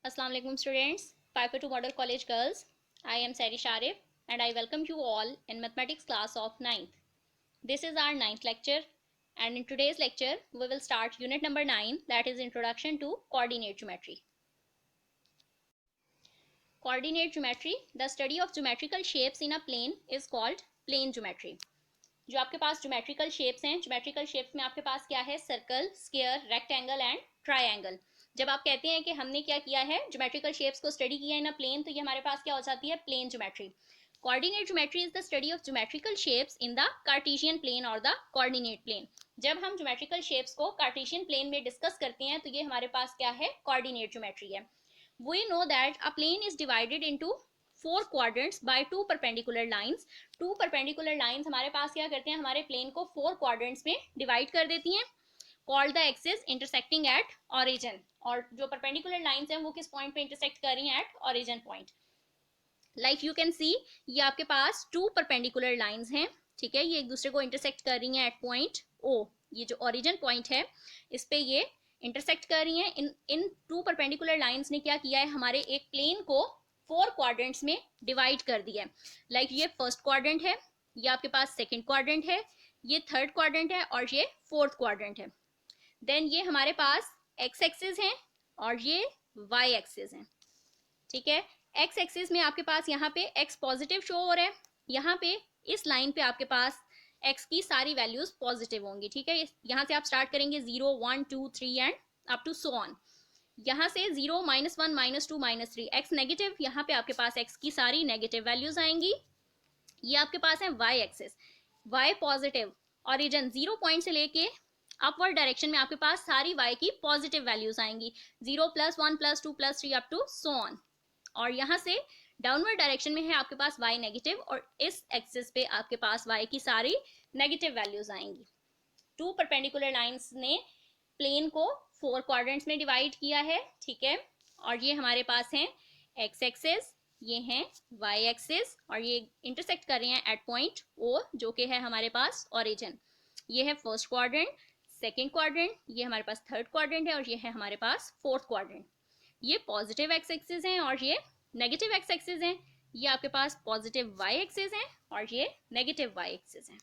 Assalamu alaikum students, 542 Model College Girls. I am Sari Sharif and I welcome you all in mathematics class of 9th. This is our 9th lecture and in today's lecture we will start unit number 9, that is introduction to coordinate geometry. Coordinate geometry, the study of geometrical shapes in a plane is called plane geometry. जो आपके पास geometrical shapes हैं, geometrical shapes में आपके पास क्या है, circle, square, rectangle and triangle. जब आप कहते हैं कि हमने क्या किया है, ज्योमेट्रिकल शेप्स को स्टडी किया इन अ प्लेन, तो ये हमारे पास क्या हो जाती है, plane geometry. Coordinate geometry is the study of geometrical shapes in the Cartesian plane और द कोऑर्डिनेट प्लेन. जब हम ज्योमेट्रिकल शेप्स को कार्टेशियन प्लेन में डिस्कस करते हैं तो ये हमारे पास क्या है, कोऑर्डिनेट ज्योमेट्री है. We know that a plane is divided into 4 quadrants by 2 perpendicular lines. 2 perpendicular lines हमारे पास क्या करते हैं, हमारे प्लेन को 4 quadrants में डिवाइड कर देती हैं. Called the axis intersecting at origin. और जो perpendicular lines हैं वो किस पॉइंट पे इंटरसेक्ट कर रही हैं, at origin point. Like you can see, ये आपके पास 2 perpendicular lines हैं, ठीक है, ये एक दूसरे को इंटरसेक्ट कर रही हैं at point O. ये जो origin point है इस पे ये इंटरसेक्ट कर रही हैं. इन 2 perpendicular lines ने क्या किया है, हमारे एक प्लेन को 4 क्वाड्रेंट्स में डिवाइड कर दिया है. लाइक ये फर्स्ट क्वाड्रेंट है, ये आपके पास सेकंड क्वाड्रेंट है, ये थर्ड क्वाड्रेंट है और ये फोर्थ क्वाड्रेंट है. देन ये हमारे पास एक्स एक्सिस हैं और ये वाई एक्सिस हैं, ठीक है. एक्स एक्सिस में आपके पास यहाँ पे एक्स पॉजिटिव शो हो रहा है, यहाँ पे इस लाइन पे आपके पास एक्स की सारी वैल्यूज पॉजिटिव होंगी, ठीक है. यहाँ से आप स्टार्ट करेंगे 0 1 2 3 and up to so on. यहाँ से 0 -1 -2 -3 एक्स नेगेटिव, यहाँ पे आपके पास एक्स की सारी नेगेटिव वैल्यूज आएंगी. ये आपके पास है Y axis, Y positive, origin 0 point से लेके अपवर्ड डायरेक्शन में आपके पास सारी वाई की पॉजिटिव वैल्यूज आएंगी, 0 +1 +2 +3 अप टू सो ऑन. और यहाँ से डाउनवर्ड डायरेक्शन में है आपके पास वाई नेगेटिव और इस एक्सिस पे आपके पास वाई की सारी नेगेटिव वैल्यूज आएंगी. 2 परपेंडिकुलर लाइंस ने प्लेन को 4 क्वाड्रेंट्स में डिवाइड किया है, ठीक है. और ये हमारे पास हैं एक्स एक्सिस, ये हैं वाई एक्सिस और ये इंटरसेक्ट कर रहे हैं एट पॉइंट ओ जो कि है हमारे पास ओरिजिन. ये है फर्स्ट क्वाड्रेंट, सेकंड क्वाड्रेंट, ये हमारे पास थर्ड क्वाड्रेंट है और ये है हमारे पास फोर्थ क्वाड्रेंट. ये पॉजिटिव एक्स एक्सिस हैं और ये नेगेटिव एक्स एक्सिस हैं. ये आपके पास पॉजिटिव वाई एक्सिस हैं और ये नेगेटिव वाई एक्सिस हैं.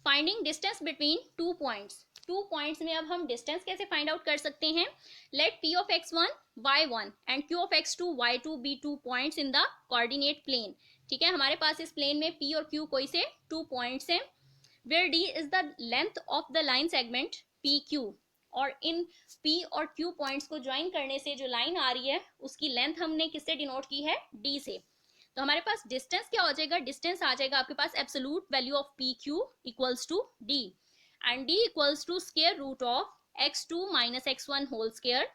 Finding distance between 2 points. 2 points में अब हम डिस्टेंस कैसे फाइंड आउट कर सकते हैं. Let p of x1 y1 and q of x2 y2 be 2 points in the coordinate plane, ठीक है. हमारे पास इस प्लेन में p और q कोई से 2 पॉइंट्स हैं, where d is the length of the line segment pq. और इन p और q पॉइंट्स को ज्वाइन करने से जो लाइन आ रही है उसकी लेंथ हमने किससे डिनोट की है, d से. तो हमारे पास डिस्टेंस क्या हो जाएगा, डिस्टेंस आ जाएगा आपके पास absolute value of P Q equals to D and D equals to square root of x2 - x1 whole square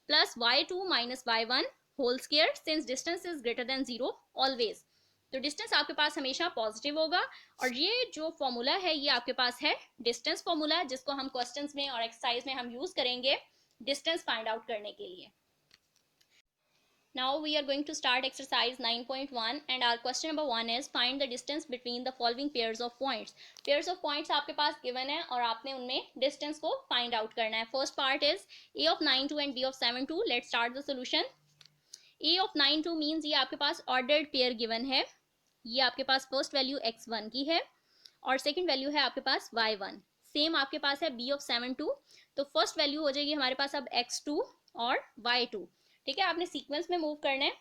plus y2 - y1 whole square since distance is greater than 0 always. तो distance आपके पास हमेशा positive होगा और ये जो formula है ये आपके पास है डिस्टेंस फॉर्मूला, जिसको हम क्वेश्चंस में और एक्सरसाइज में हम यूज करेंगे डिस्टेंस फाइंड आउट करने के लिए. Now we are going to start exercise 9.1 and our question number 1 is find the distance between the following pairs of points. Pairs of points आपके पास given है और आपने उनमें distance को find out करना है. First part is a of 9 2 and b of 7 2. Let's start the solution. a of 9 2 means ये आपके पास ordered pair given है. ये आपके पास first value x1 की है और second value है आपके पास y1. सेम आपके पास है b of 7 2. तो फर्स्ट वैल्यू हो जाएगी हमारे पास अब x2 और y2, ठीक है. आपने सीक्वेंस में मूव करना है.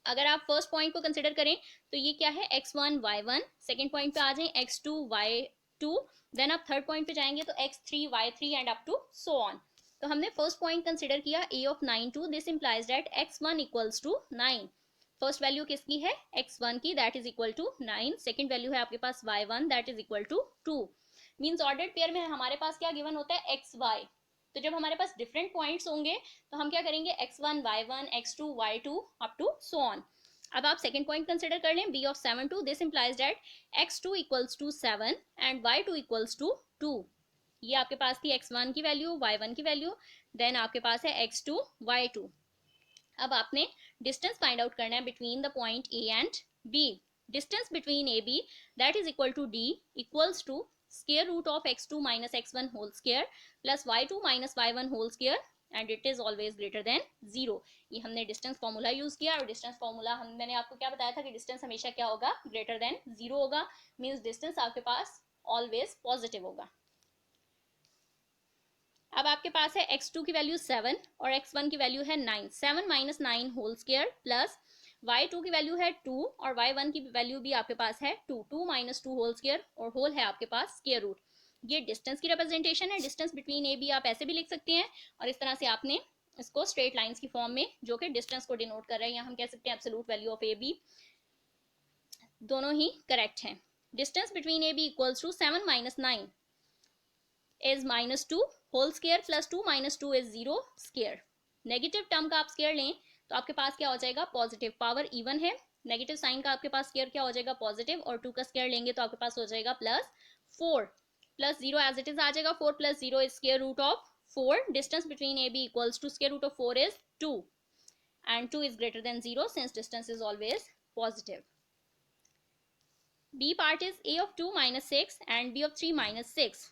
अगर आप फर्स्ट पॉइंट को कंसिडर करें तो ये क्या है, x1 y1. सेकंड पॉइंट पे आ जाएं x2 y2. देन आप थर्ड पॉइंट पे जाएंगे तो x3 y3 and up to so on. तो हमने फर्स्ट पॉइंट कंसिडर किया a of 9 2. This implies that x1 equals to 9. First value किसकी है, x1 की, that is equal to 9. Second value है आपके पास y1, that is equal to 2. Means ordered pair में हमारे पास क्या गिवन होता है, xy. तो जब हमारे पास डिफरेंट पॉइंट्स होंगे तो हम क्या करेंगे, x1 y1 x2 y2 up to so on. अब आप सेकंड पॉइंट कंसिडर कर लें b of 7 2. This implies that x2 equals to 7 and y2 equals to 2. ये आपके पास थी x1 की वैल्यू, y1 की वैल्यू, देन आपके पास है x2 y2. अब आपने डिस्टेंस फाइंड आउट करना है between the point a and b. Distance between a b that is equal to d equals to square root of x2 minus x1 whole square plus y2 minus y1 whole square and it is always greater than 0। ये हमने distance formula use किया और distance formula मैंने आपको क्या बताया था कि डिस्टेंस हमेशा क्या होगा, ग्रेटर देन 0 होगा, मींस डिस्टेंस आपके पास ऑलवेज पॉजिटिव होगा। अब आपके पास है x2 की वैल्यू 7 और x1 की वैल्यू है 9। 7 minus 9 whole square plus y2 की वैल्यू है 2 और y1 की वैल्यू भी आपके पास है 2। 2 माइनस 2 होल स्क्वायर और होल है आपके पास स्क्वायर रूट। ये डिस्टेंस की रिप्रेजेंटेशन है। डिस्टेंस बिटवीन ए बी आप ऐसे भी लिख सकते हैं और इस तरह से आपने इसको स्ट्रेट लाइंस की फॉर्म में, जो कि डिस्टेंस को डिनोट कर रहे हैं, या हम कह सकते हैं absolute value of A B, दोनों ही करेक्ट हैं। Distance between A B equals to 7 minus 9 is minus 2 whole square plus 2 minus 2 is 0 square. Negative term का आप स्क्वायर लें तो आपके पास क्या हो जाएगा, पॉजिटिव। पावर इवन है, नेगेटिव साइन का आपके पास स्क्वायर क्या हो जाएगा, पॉजिटिव, और 2 का स्क्वायर लेंगे तो आपके पास हो जाएगा plus 4 plus 0 as it is आ जाएगा। 4 plus 0 is square root of 4। Distance between A B equals to square root of 4 is 2 and 2 is greater than 0 since distance is always positive. B part is a of 2 minus 6 and b of 3 minus 6.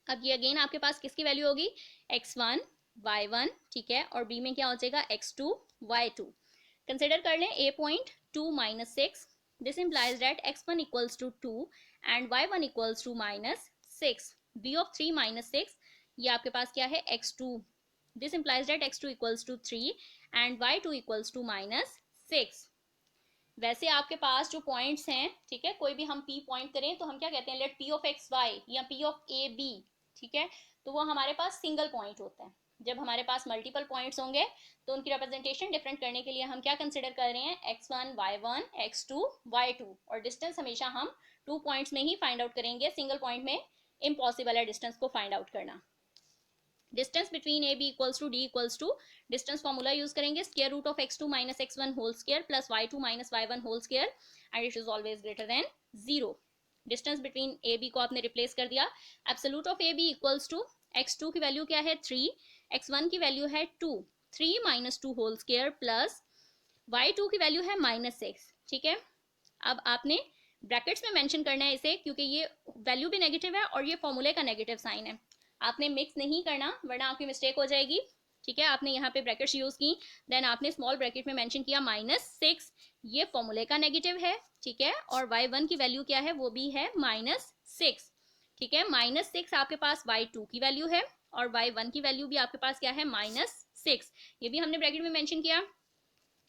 अब ये again आपके पास किसकी value होगी, x1 y1, ठीक है, और b में क्या हो जाएगा x2 y2। कंसिडर कर लें a point 2 minus 6, this implies that x1 equals to 2 and y1 equals to minus 6। b of 3 minus 6, ये आपके पास क्या है, x2, this implies that x2 equals to 3 and y2 equals to minus 6। वैसे आपके पास जो पॉइंट्स हैं, ठीक है, कोई भी हम p पॉइंट करें तो हम क्या कहते हैं, लेट p ऑफ एक्स वाई या p ऑफ ए बी, ठीक है, तो वो हमारे पास सिंगल पॉइंट होता है। जब हमारे पास मल्टीपल पॉइंट्स होंगे तो उनकी रिप्रेजेंटेशन डिफरेंट करने के लिए हम क्या कंसिडर कर रहे हैं, x1 y1 x2 y2, और डिस्टेंस हमेशा हम 2 पॉइंट्स में ही फाइंड आउट करेंगे, सिंगल पॉइंट में इम्पॉसिबल है डिस्टेंस को फाइंड आउट करना। Distance between A B equals to D equals to, distance formula use करेंगे, square root of x2 minus x1 whole square plus y2 minus y1 whole square and it is always greater than 0। Distance between A B को आपने replace कर दिया। Absolute of A B equals to x2 की value क्या है 3, x1 की value है 2, 3 minus 2 whole square plus y2 की वैल्यू है माइनस 6, ठीक है। अब आपने ब्रैकेट्स में मेंशन करना है इसे, क्योंकि ये वैल्यू भी नेगेटिव है और ये फॉर्मूले का नेगेटिव साइन है। आपने मिक्स नहीं करना वरना आपकी मिस्टेक हो जाएगी, ठीक है। आपने यहाँ पे ब्रैकेट्स यूज की, देन आपने स्मॉल ब्रैकेट में मेंशन किया -6, ये फॉर्मूले का नेगेटिव है, ठीक है, और y1 की वैल्यू क्या है, वो भी है -6, ठीक है। -6 आपके पास y2 की वैल्यू है और y1 की वैल्यू भी आपके पास क्या है, -6, ये भी हमने ब्रैकेट में मेंशन किया।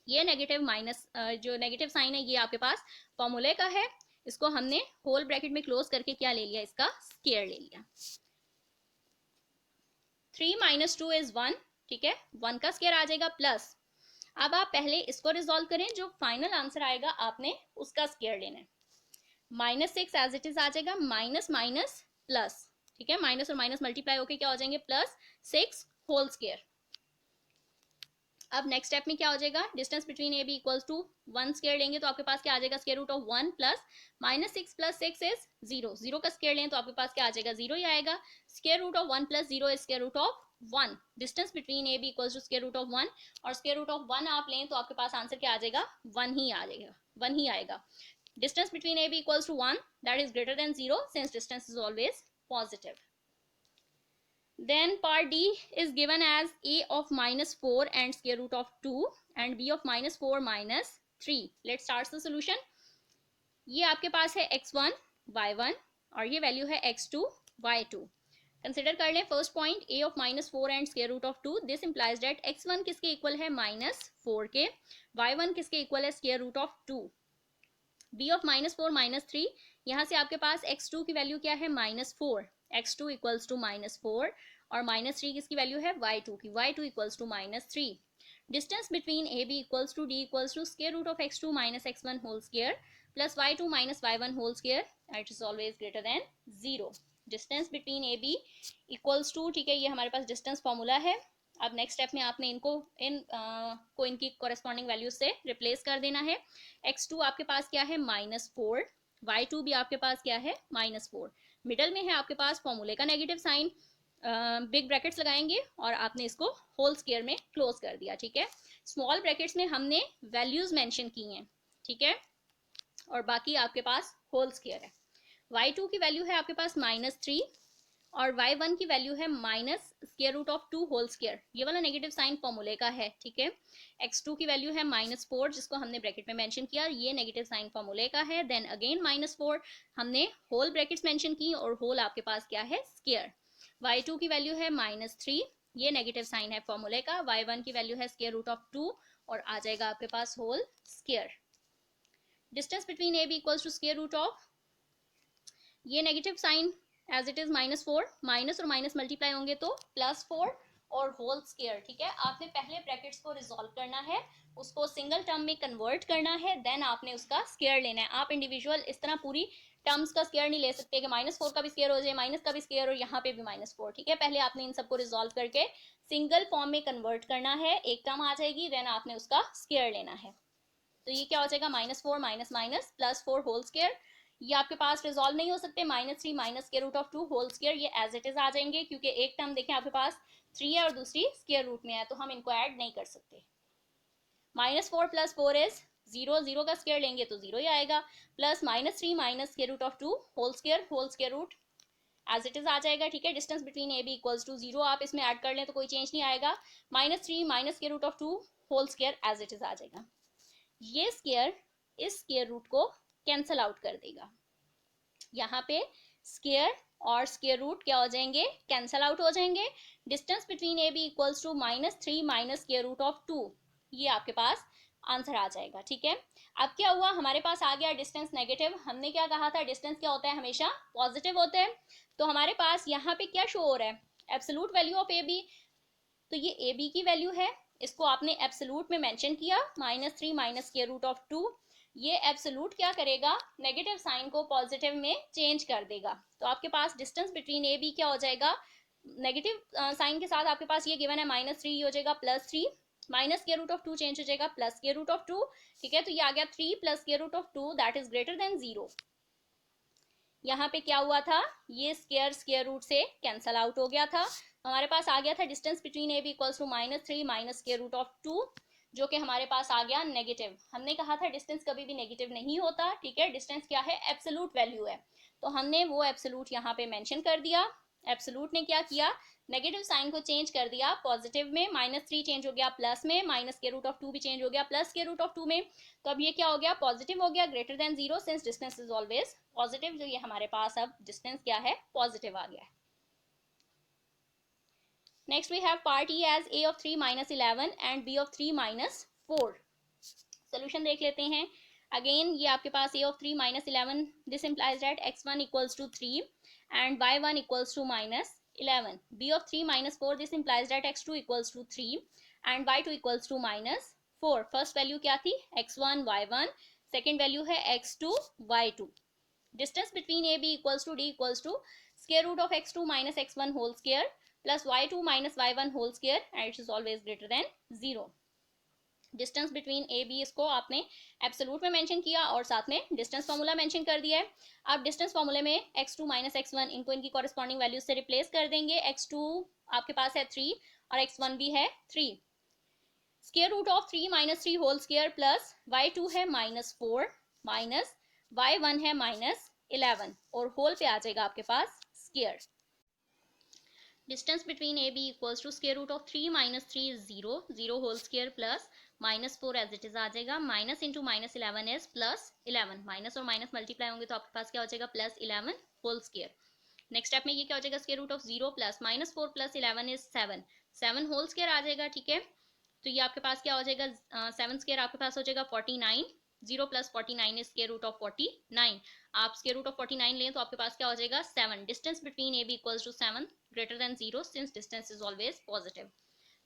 ये नेगेटिव माइनस जो नेगेटिव साइन है ये आपके पास फॉर्मूले का है, इसको हमने होल ब्रैकेट में क्लोज करके क्या ले लिया, इसका स्क्वायर ले लिया। 3 माइनस 2 इज 1, ठीक है, 1 का स्क्वायर आ जाएगा प्लस, अब आप पहले इसको रिजॉल्व करें, जो फाइनल आंसर आएगा आपने उसका स्क्वायर लेना है। -6 एज इट इज आ जाएगा, माइनस माइनस प्लस, ठीक है, माइनस और माइनस मल्टीप्लाई होके क्या हो जाएंगे, +6 होल स्क्वायर। अब नेक्स्ट स्टेप में क्या हो जाएगा, distance between A B equals to 1 square लेंगे तो आपके पास क्या आ जाएगा, square root of 1 plus -6 plus 6 is 0, 0 का स्क्वायर लें तो आपके पास क्या आ जाएगा, 0 ही आएगा। Square root of 1 plus 0 is square root of 1, distance between A B equals to square root of 1, और स्क्वायर रूट ऑफ 1 आप लें तो आपके पास आंसर क्या आ जाएगा, 1 ही आ जाएगा, 1 ही आएगा। Distance between A B equals to 1, that is greater than 0 since distance is always positive. Then part D is given as a of -4 and square root of 2 and b of -4 minus 3. Let's start the solution. ये आपके पास है x1 y1 और ये value है x2 y2। Consider कर लें first point a of -4 and square root of 2, this implies that x1 किसके इक्वल है, -4 के, y1 किसके इक्वल है, square root of 2, b of -4 minus 3, यहाँ से आपके पास x2 की वैल्यू क्या है, -4, x2 इक्वल्स टू -4 और -3 किसकी वैल्यू है, y2 की, y2 equals to -3। Distance between A B equals to D equals to square root of x2 minus x1 whole square plus y2 minus y1 whole square, it is always greater than 0। Distance between A B equals to, ठीक है, ये हमारे पास distance formula है। अब next step में आपने इनको इनकी कॉरेस्पॉन्डिंग वैल्यू से रिप्लेस कर देना है। x2 आपके पास क्या है, -4, y2 भी आपके पास क्या है, -4, मिडल में है आपके पास फॉर्मूले का नेगेटिव साइन, बिग ब्रैकेट्स लगाएंगे और आपने इसको होल स्क्वायर में क्लोज कर दिया, ठीक है। स्मॉल ब्रैकेट्स में हमने वैल्यूज मेंशन की हैं, ठीक है, और बाकी आपके पास होल स्क्वायर है। y2 की वैल्यू है आपके पास -3 और y1 की वैल्यू है -√2 होल स्क्वायर। ये वाला नेगेटिव साइन फॉर्मूले का है, ठीक है। x2 की वैल्यू है -4 जिसको हमने ब्रैकेट में मेंशन किया, ये नेगेटिव साइन फॉर्मूले का है। देन अगेन -4 हमने होल ब्रैकेट्स मेंशन की और होल आपके पास क्या है, स्क्वायर। y2 की वैल्यू है -3, ये नेगेटिव साइन है फॉर्मूले का। y1 की वैल्यू है √2 और आ जाएगा आपके पास whole square. Distance between A B equals to √, ये negative sign as it is -4, minus और माइनस मल्टीप्लाई होंगे तो +4 और होल स्क्वायर, ठीक है। आपने पहले ब्रैकेट्स को रिजॉल्व करना है, उसको सिंगल टर्म में कन्वर्ट करना है, देन आपने उसका स्क्वायर लेना है। आप इंडिविजुअल इस तरह पूरी टर्म्स का स्क्वायर नहीं ले सकते कि -4 का भी स्क्वायर हो जाए, माइनस का भी स्क्वायर और यहाँ पे भी -4, ठीक है। पहले आपने इन सबको रिजॉल्व करके सिंगल फॉर्म में कन्वर्ट करना है, एक टर्म आ जाएगी, देन आपने उसका स्क्वायर लेना है। तो ये क्या हो जाएगा, -4 माइनस माइनस +4 होल स्क्वायर। ये आपके पास रिजॉल्व नहीं हो सकते, -3 माइनस √2 होल स्क्वायर, ये एज इट इज आ जाएंगे क्योंकि एक टर्म देखें आपके पास 3 है और दूसरी स्क्वायर रूट में है, तो हम इनको ऐड नहीं कर सकते। -4 + 4 इज 0, 0 का स्क्वायर लेंगे तो 0 ही आएगा, plus -3 minus √2 whole square root as it is आ जाएगा, ठीक है। Distance between A B equals to 0, आप इसमें ऐड कर लें तो कोई चेंज नहीं आएगा। -3 minus √2 whole square as it is आ जाएगा। ये स्क्वायर इस स्क्वायर रूट को कैंसल आउट कर देगा। यहाँ पे स्क्वायर और स्क्वायर रूट क्या हो जाएंगे, कैंसल आउट हो जाएंगे। Distance between A B equals to -3 minus √2, ये आपके पास आंसर आ जाएगा, ठीक है। अब क्या हुआ, हमारे पास आ गया डिस्टेंस नेगेटिव। हमने क्या कहा था, डिस्टेंस क्या होता है, हमेशा पॉजिटिव होता है। तो हमारे पास यहाँ पे क्या शो हो रहा है, absolute value of A B. तो ये ए बी की वैल्यू है, इसको आपने एब्सोल्यूट में मेंशन किया, -3 माइनस √2। ये एब्सोल्यूट क्या करेगा, नेगेटिव साइन को पॉजिटिव में चेंज कर देगा। तो आपके पास डिस्टेंस बिटवीन ए बी क्या हो जाएगा, नेगेटिव साइन के साथ आपके पास ये गिवन है -3, हो जाएगा +3, माइनस √2 चेंज हो जाएगा +√2, ठीक है। तो ये आ गया 3 +√2 दैट इज ग्रेटर देन 0। यहाँ पे क्या हुआ था, ये स्क्वायर रूट से कैंसल आउट हो गया था। हमारे पास आ गया था distance between A B equals to -3 minus √2, जो कि हमारे पास आ गया नेगेटिव। हमने कहा था डिस्टेंस कभी भी नेगेटिव नहीं होता, ठीक है। डिस्टेंस क्या है, एब्सोल्यूट वैल्यू है, तो हमने वो एब्सोल्यूट यहाँ पे मेंशन कर दिया। एब्सोल्यूट ने क्या किया, नेगेटिव साइन को चेंज कर दिया पॉजिटिव में, -3 चेंज हो गया प्लस में, -√2 भी चेंज हो गया +√2 में। तो अब ये क्या हो गया, पॉजिटिव हो गया, greater than 0, since distance is always positive. जो ये हमारे पास अब डिस्टेंस क्या है, पॉजिटिव आ गया है। Next we have part E as a of 3 - 11 and b of 3 - 4। Solution देख लेते हैं। अगेन ये आपके पास a of 3 - 11, this implies that x1 equals to 3 and y1 equals to -11। b of 3 - 4, this implies that x2 equals to 3 and y2 equals to -4। First value क्या थी, x1 y1, second value है x2 y2। Distance between A B equals to D equals to square root of x2 - x1 whole square plus y2 - y1 whole square and it is always greater than 0। Distance between A B इसको आपने absolute में mention किया और साथ में distance formula mention कर दिया है। अब डिस्टेंस फार्मूले में x2 - x1 इनको इनकी कॉरेस्पॉन्डिंग वैल्यू से रिप्लेस कर देंगे। x2 आपके पास है 3 और x1 भी है 3। Square root of 3 - 3 whole square plus y2 है -4 माइनस y1 है -11 और होल पे आ जाएगा आपके पास square. Distance between A B equals to square root of 3 - 3 is 0, 0 whole square plus -4 as it is आ जाएगा, माइनस इंटू -11 इज +11, माइनस और माइनस मल्टीप्लाई होंगे तो आपके पास क्या हो जाएगा, +11 होल स्क्वायर। नेक्स्ट स्टेप में ये क्या हो जाएगा, square root of 0 plus -4 + 11 is 7, 7 whole square आ जाएगा, ठीक है। तो ये आपके पास क्या हो जाएगा, 7 स्क्वायर आपके पास हो जाएगा 49, 0 + 49 इज स्क्वायर रूट ऑफ 49। आप स्क्वायर रूट ऑफ 49 लें तो आपके पास क्या हो जाएगा, 7। Distance between A B equals to 7 greater than 0, since distance is always positive.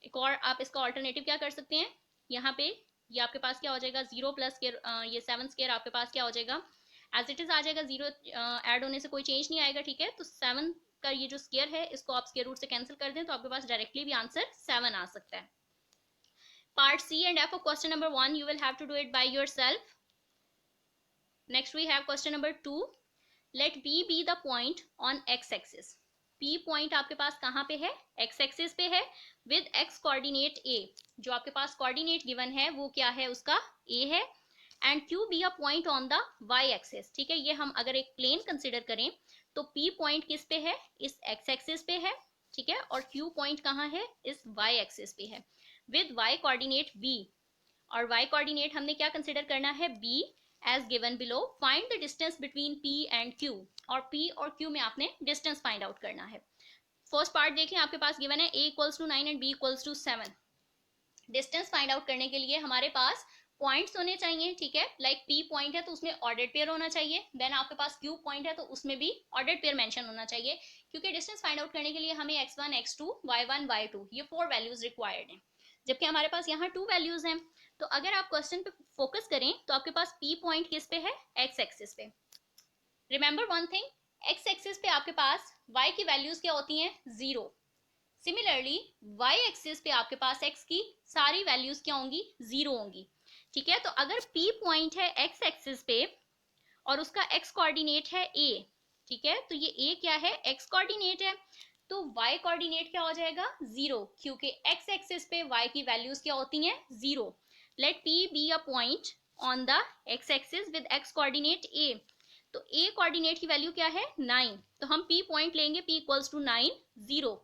एक और आप इसका ऑल्टरनेटिव क्या कर सकते हैं, यहाँ पे ये आपके पास क्या हो जाएगा, 0 प्लस ये 7 स्क्वायर आपके पास क्या हो जाएगा, एज इट इज आ जाएगा, 0 ऐड होने से कोई चेंज नहीं आएगा, ठीक है। तो 7 का ये जो स्क्वायर है इसको आप स्क्वायर रूट से कैंसिल कर दें तो आपके पास डायरेक्टली भी आंसर 7 आ सकता है। Part C and F of question number 1 you will have to do it by yourself. Next we have question number 2. Let B be the point on x-axis. P point आपके पास कहाँ पे है, x-axis पे है, with x coordinate A. जो आपके पास coordinate given है वो क्या है, उसका A है, and Q be a point on the Y axis. ठीक है, ये हम अगर एक प्लेन कंसिडर करें तो पी पॉइंट किस पे है, इस एक्स एक्सिस पे है। ठीक है, और क्यू पॉइंट कहाँ है, इस वाई एक्सिस पे है विद वाई कोऑर्डिनेट बी। और y कोऑर्डिनेट हमने क्या कंसिडर करना है, b as given below. Find the distance between p and q, और p और q में आपने डिस्टेंस फाइंड आउट करना है। फर्स्ट पार्ट देखें, आपके पास गिवन है a equals to 9 and b equals to 7। Distance find out करने के लिए हमारे पास पॉइंट्स होने चाहिए। ठीक है, लाइक p पॉइंट है तो उसमें ऑर्डर्ड पेयर होना चाहिए, देन आपके पास q पॉइंट है तो उसमें भी ऑर्डर्ड पेयर मेंशन होना चाहिए, क्योंकि डिस्टेंस फाइंड आउट करने के लिए हमें x1 x2 y1 y2 ये 4 वैल्यूज रिक्वायर्ड हैं, जबकि हमारे पास यहाँ 2 वैल्यूज हैं। तो अगर आप क्वेश्चन पे फोकस करें तो आपके पास p पॉइंट किस पे है, x एक्सिस पे। Remember one thing, x axis पे आपके पास y की वैल्यूज क्या होती हैं, 0। सिमिलरली y एक्सिस पे आपके पास x की सारी वैल्यूज क्या होंगी, 0 होंगी। ठीक है, तो अगर p पॉइंट है x एक्सिस पे और उसका x कोऑर्डिनेट है a, ठीक है, तो ये a क्या है, x कोऑर्डिनेट है, तो y कोऑर्डिनेट क्या हो जाएगा, 0, क्योंकि x एक्सिस पे y की वैल्यूज क्या होती हैं, 0। Let p be a point on the x axis with x coordinate a। तो a कोऑर्डिनेट की वैल्यू क्या है, 9, तो हम p पॉइंट लेंगे, p इक्वल्स टू 9 0।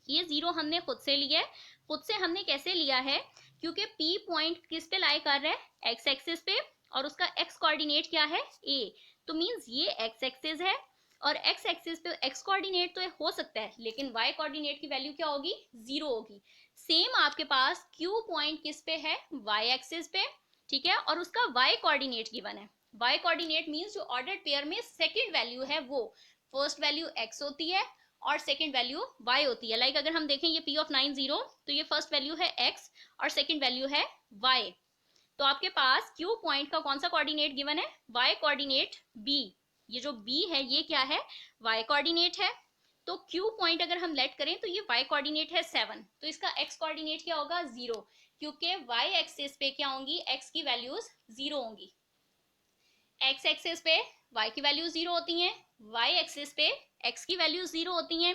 ये 0 हमने खुद से लिया है। खुद से हमने कैसे लिया है, क्योंकि p पॉइंट किस पे लाई कर रहा है, x एक्सिस पे, और उसका x कोऑर्डिनेट क्या है, a, तो मींस ये x एक्सिस है और x एक्सिस पे x कोऑर्डिनेट तो हो सकता है, लेकिन y कोऑर्डिनेट की वैल्यू क्या होगी, 0 होगी। सेम आपके पास q पॉइंट किस पे है, y एक्सिस पे। ठीक है, और उसका y कोऑर्डिनेट गिवन है। y कोऑर्डिनेट मींस जो ऑर्डर्ड पेयर में सेकंड वैल्यू है वो, फर्स्ट वैल्यू x होती है और सेकंड वैल्यू y होती है। लाइक अगर हम देखें ये p ऑफ 9 0, तो ये फर्स्ट वैल्यू है x और सेकंड वैल्यू है y। तो आपके पास q पॉइंट का कौन सा कोऑर्डिनेट गिवन है, y कोऑर्डिनेट b। ये जो b है ये क्या है, y कोऑर्डिनेट है। तो q पॉइंट अगर हम लेट करें तो ये y कोऑर्डिनेट है 7, तो इसका x कोऑर्डिनेट क्या होगा, 0, क्योंकि y एक्सिस पे क्या होंगी, x की वैल्यूज 0 होंगी। x एक्सिस पे y की वैल्यू 0 होती हैं, y एक्सिस पे x की वैल्यू 0 होती हैं।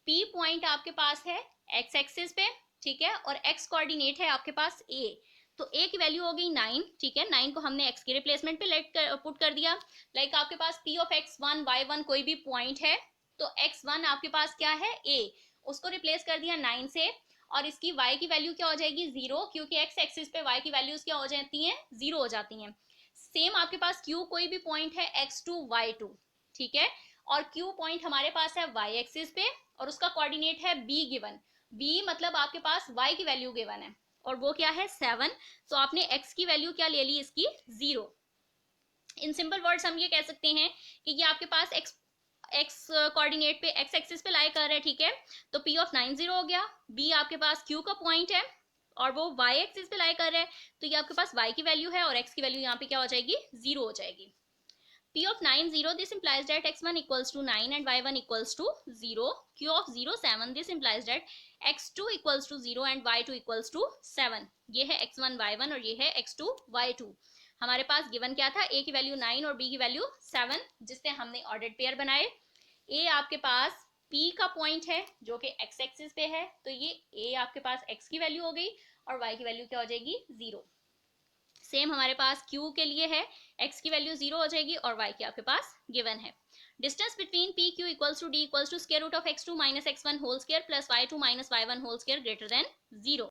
p पॉइंट आपके पास है x एक्सिस पे, ठीक है, और x कोऑर्डिनेट है आपके पास a। तो a की वैल्यू हो गई 9। ठीक है, 9 को हमने x के रिप्लेसमेंट पे पुट कर दिया। लाइक आपके पास p ऑफ x1 y1 कोई भी पॉइंट है, तो x1 आपके पास क्या है, a, उसको रिप्लेस कर दिया 9 से, और इसकी y की वैल्यू क्या हो जाएगी, 0, क्योंकि x एक्सिस पे y की वैल्यूज क्या हो जाती हैं, 0 हो जाती हैं। सेम आपके पास q कोई भी पॉइंट है x2 y2, ठीक है, और q पॉइंट हमारे पास है y एक्सिस पे और उसका कोऑर्डिनेट है b गिवन। b मतलब आपके पास y की वैल्यू गिवन है और वो क्या है, 7। तो आपने x की वैल्यू क्या ले ली, इसकी 0। इन सिंपल वर्ड्स हम ये कह सकते हैं कि ये आपके पास x कोऑर्डिनेट पे x एक्सिस पे लाई कर रहा है। ठीक है, तो p ऑफ 9 0 हो गया। b आपके पास q का पॉइंट है और वो y एक्सिस पे लाई कर रहा है, तो ये आपके पास y की वैल्यू है और x की वैल्यू यहाँ पे क्या हो जाएगी, 0 हो जाएगी। p of 9 0, this implies that x1 equals to 9 and y1 equals to 0. q of 0 7, this implies that x2 equals to 0 and y2 equals to 7. ये है x1 y1 और ये है x2 y2। हमारे पास गिवन क्या था, a की वैल्यू 9 और b की वैल्यू 7, जिससे हमने ऑर्डर्ड पेयर बनाए। a आपके पास p का पॉइंट है जो कि x एक्सिस पे है, तो ये a आपके पास x की वैल्यू हो गई और y की वैल्यू क्या हो जाएगी, 0। सेम हमारे पास q के लिए है, x की वैल्यू 0 हो जाएगी और y की आपके पास गिवन है। Distance between p q equals to d equals to square root of x2 minus x1 whole square plus y2 minus y1 whole square greater than 0।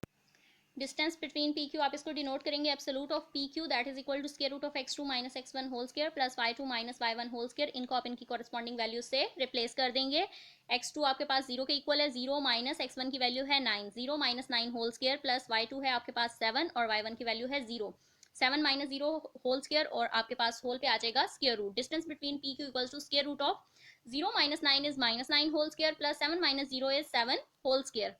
Distance between P Q आप इसको denote करेंगे absolute of P Q, that is equal to square root of x2 minus x1 whole square plus y2 minus y1 whole square. इनको आप इनकी corresponding value से replace कर देंगे। x2 आपके पास 0 के इक्वल है, 0 माइनस x1 की वैल्यू है 9, 0 minus 9 whole square plus y2 है आपके पास 7 और y1 की वैल्यू है 0, 7 माइनस 0 होल स्क्वायर और आपके पास होल पे आ जाएगा square root. Distance between P Q equals to square root of 0 minus 9 is minus 9 whole square plus 7 minus 0 is 7 whole square.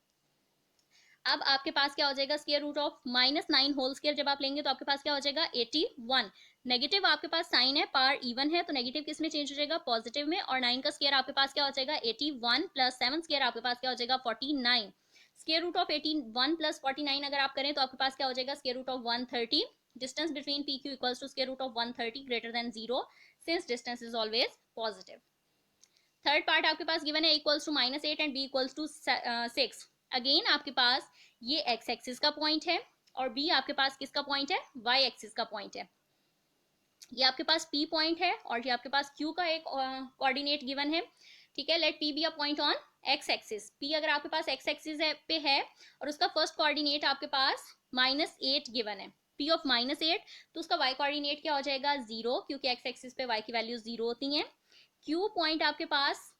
अब आपके पास क्या हो जाएगा, square root of minus 9 whole square जब आप लेंगे तो आपके पास क्या हो जाएगा, 81। नेगेटिव आपके पास साइन है, पावर इवन है, तो नेगेटिव किस में चेंज हो जाएगा, पॉजिटिव में, और 9 का स्क्वायर आपके पास क्या हो जाएगा 81 प्लस 7 स्क्वायर आपके पास क्या हो जाएगा 49। स्क्वायर रूट ऑफ 81 प्लस 49 अगर आप करें तो आपके पास क्या हो जाएगा, square root of 130। Distance between P Q equals to square root of 130 greater than 0 since distance is always positive. Third part आपके पास गिवन है equals to -8 and b equals to 6। Again आपके पास ये x एक्सिस का point है और b आपके पास किसका पॉइंट है, y एक्सिस का पॉइंट है। ये आपके पास P पॉइंट है और ये आपके पास Q का एक कोऑर्डिनेट गिवन है, ठीक है। Let P be a point on X axis. P अगर आपके पास एक्स एक्सिस पे है और उसका फर्स्ट कोऑर्डिनेट आपके पास -8 गिवन है, P ऑफ -8, तो उसका y कोऑर्डिनेट क्या हो जाएगा 0, क्योंकि एक्स एक्सिस पे y की वैल्यू 0 होती है। Q पॉइंट आपके पास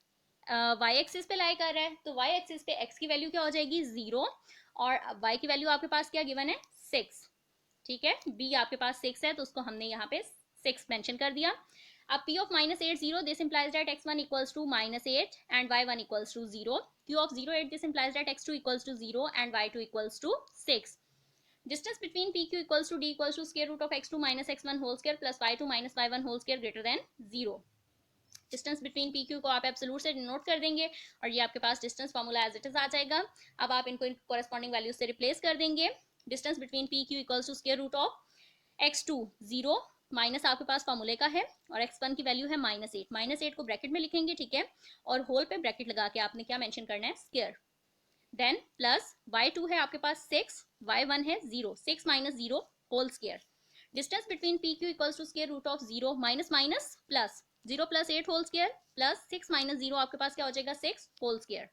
वाई एक्सिस पे लाई कर रहा है, तो वाई एक्सिस पे x की वैल्यू क्या हो जाएगी 0 और y की वैल्यू आपके पास क्या गिवन है 6, ठीक है। b आपके पास 6 है तो उसको हमने यहाँ पे 6 मेंशन कर दिया। अब p of -8 0, this implies that x1 equals to -8 and y1 equals to 0। q of 0 8, this implies that x2 equals to 0 and y2 equals to 6। Distance between PQ equals to D equals to square root of x2 minus x1 whole square plus y2 minus y1 whole square greater than 0। Distance between P Q को आप absolute से denote कर देंगे और ये आपके पास distance formula as it is आ जाएगा। अब आप इनको कोरेस्पॉन्डिंग वैल्यू से रिप्लेस कर देंगे। Distance between P Q equals to square root of x2 0 minus आपके पास फार्मूले का है और x1 की वैल्यू है -8। -8 को ब्रैकेट में लिखेंगे, ठीक है, और होल पे ब्रैकेट लगा के आपने क्या मेंशन करना है स्क्वायर। देन प्लस y2 है आपके पास 6, y1 है 0, 6 minus 0 whole square. Distance between P Q equals to square root of 0 minus minus plus 0 plus 8 whole square plus 6 minus 0 आपके पास क्या हो जाएगा 6 होल स्क्वायर।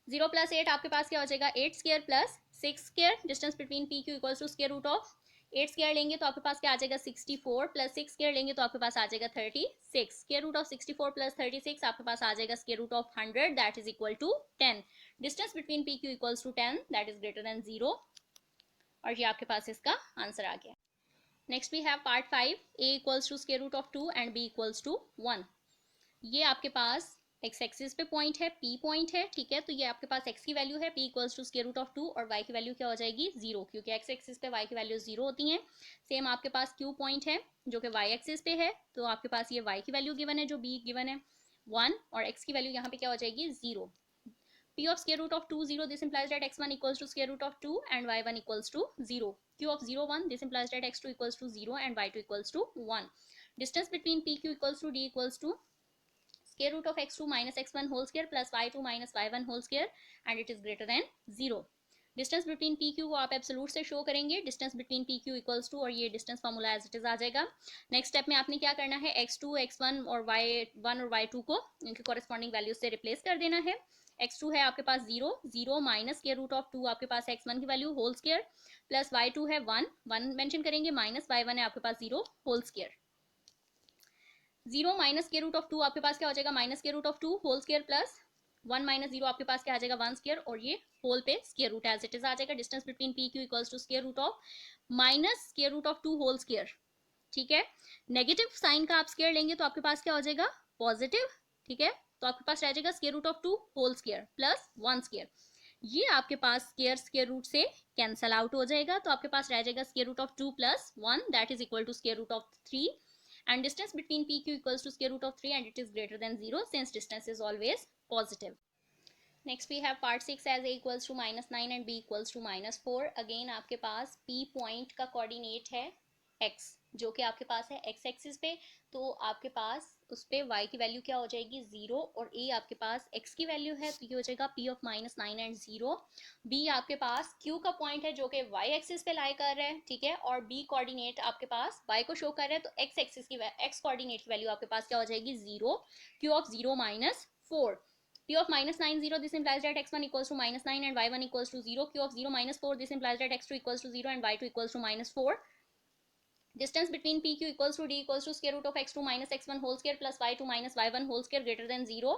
0 प्लस 8 आपके पास क्या हो जाएगा 8 square plus 6 square. Distance between P Q equals to square root of 8 square लेंगे तो आपके पास क्या आ जाएगा 64 प्लस 6 स्क्वायर लेंगे तो आपके पास आ जाएगा 36। स्क्वायर रूट ऑफ 64 प्लस 36 आपके पास आ जाएगा square root of 100, that is equal to 10। Distance between P Q equals to 10, that is greater than 0 और ये आपके पास इसका आंसर आ गया। Next we have part 5, a equals to square root of 2 and b equals to 1। ये आपके पास एक्स एक्सिस पे पॉइंट है, p पॉइंट है, ठीक है। तो ये आपके पास x की वैल्यू है p equals to square root of 2 और y की वैल्यू क्या हो जाएगी 0, क्योंकि x एक्सिस पे y की वैल्यू 0 होती है। सेम आपके पास q पॉइंट है जो कि y एक्सिस पे है, तो आपके पास ये y की वैल्यू गिवन है जो b गिवन है 1 और x की वैल्यू यहाँ पे क्या हो जाएगी 0। p of square root of 2 0, this implies that x1 equals to square root of 2 and y1 equals to 0। q of 0 1, this implies that x2 equals to 0 and y2 equals to 1। distance between pq equals to d equals to square root of x2 minus x1 whole square plus y2 minus y1 whole square and it is greater than 0। Distance between P Q को आप absolute से show करेंगे। Distance between P Q equals to और ये distance formula as it is आ जाएगा। Next step में आपने क्या करना है x2 x1 और y1 और y2 को इनके कॉरेस्पॉन्डिंग वैल्यू से रिप्लेस कर देना है। x2 है आपके पास 0 0 माइनस स्क्वायर रूट ऑफ 2 आपके पास x1 की value whole square plus y2 है 1 1 मेंशन करेंगे माइनस y1 है आपके पास 0 whole square. 0 minus square root of 2 आपके पास क्या हो जाएगा minus square root of 2 whole square plus 1 minus 0 आपके पास क्या आ जाएगा 1 स्क्वायर और ये होल पे square root as it is आ जाएगा। Distance between P Q equals to square root of minus square root of 2 whole square, ठीक है। नेगेटिव साइन का आप स्क्वायर लेंगे तो आपके पास क्या हो जाएगा पॉजिटिव, ठीक है। तो आपके पास रह जाएगा square root of 2 whole square plus 1 square. ये आपके पास स्क्वायर स्क्वायर रूट से कैंसल आउट हो जाएगा तो आपके पास रह जाएगा square root of 2 plus 1 that is equal to square root of 3 and distance between PQ equals to square root of 3 and it is greater than 0 since distance is always positive। Next we have part 6 as a equals to -9 and b equals to -4। again आपके पास p point का coordinate है x जो कि आपके पास है x axis पे, तो आपके पास उस पे y की वैल्यू क्या हो जाएगी 0 और a आपके पास x की वैल्यू है तो ये हो जाएगा p ऑफ -9 एंड 0। b आपके पास q का पॉइंट है जो कि y एक्सिस पे लाई कर रहा है, ठीक है, और b कोऑर्डिनेट आपके पास y को शो कर रहा है तो x एक्सिस की x कोऑर्डिनेट की वैल्यू आपके पास क्या हो जाएगी 0, q of 0 -4। p of -9 0, this implies that x1 equals to -9 and y1 equals to 0। q of 0 -4, this implies that x2 equals to 0 and y2 equals to -4। distance between pq equals to d equals to square root of x2 minus x1 whole square plus y2 minus y1 whole square greater than 0।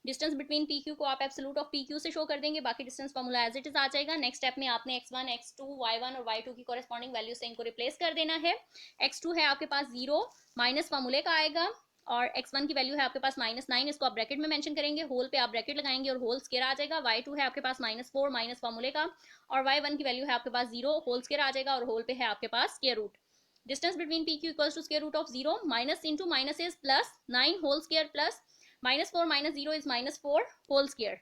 Distance between P Q को आप absolute of P Q से show कर देंगे, बाकी distance formula as it is आ जाएगा। Next step में आपने x1 x2 y1 और y2 की कॉरेस्पॉन्डिंग वैल्यू से इनको रिप्लेस कर देना है। x2 है आपके पास 0 माइनस फॉर्मूले का आएगा और x1 की वैल्यू है आपके पास -9, इसको आप ब्रैकेट में मेंशन करेंगे, होल पे आप ब्रैकेट लगाएंगे और होल स्क्वायर आ जाएगा। y2 है आपके पास -4 माइनस फॉर्मूले का और y1 की वैल्यू है आपके पास 0 होल स्क्वायर आ जाएगा और होल पे है आपके पास square root. distance between pq equals to square root of 0 minus into minus is plus 9 whole square plus -4 minus 0 is -4 whole square,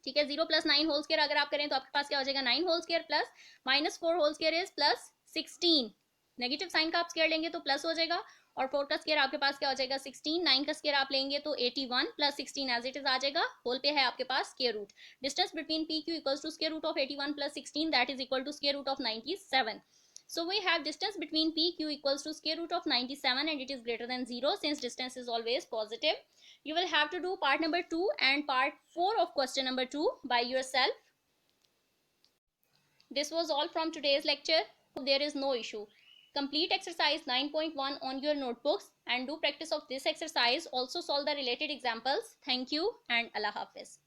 ठीक है। 0 प्लस 9 होल स्क्वायर अगर आप करें तो आपके पास क्या हो जाएगा 9 whole square plus -4 whole square is plus 16। Negative sign का आप स्क्वायर लेंगे तो प्लस हो जाएगा और 4 का स्क्वायर आपके पास क्या हो जाएगा 16, 9 का स्क्वायर आप लेंगे तो 81 प्लस 16 एज इट इज आ जाएगा, होल पे है आपके पास square root. Distance between P Q equals to square root of 81 plus 16 that is equal to square root of 97। So we have distance between PQ equals to square root of 97 and it is greater than 0 since distance is always positive. You will have to do part number 2 and part 4 of question number 2 by yourself. This was all from today's lecture. There is no issue. Complete exercise 9.1 on your notebooks and do practice of this exercise. Also solve the related examples. Thank you and Allah Hafiz.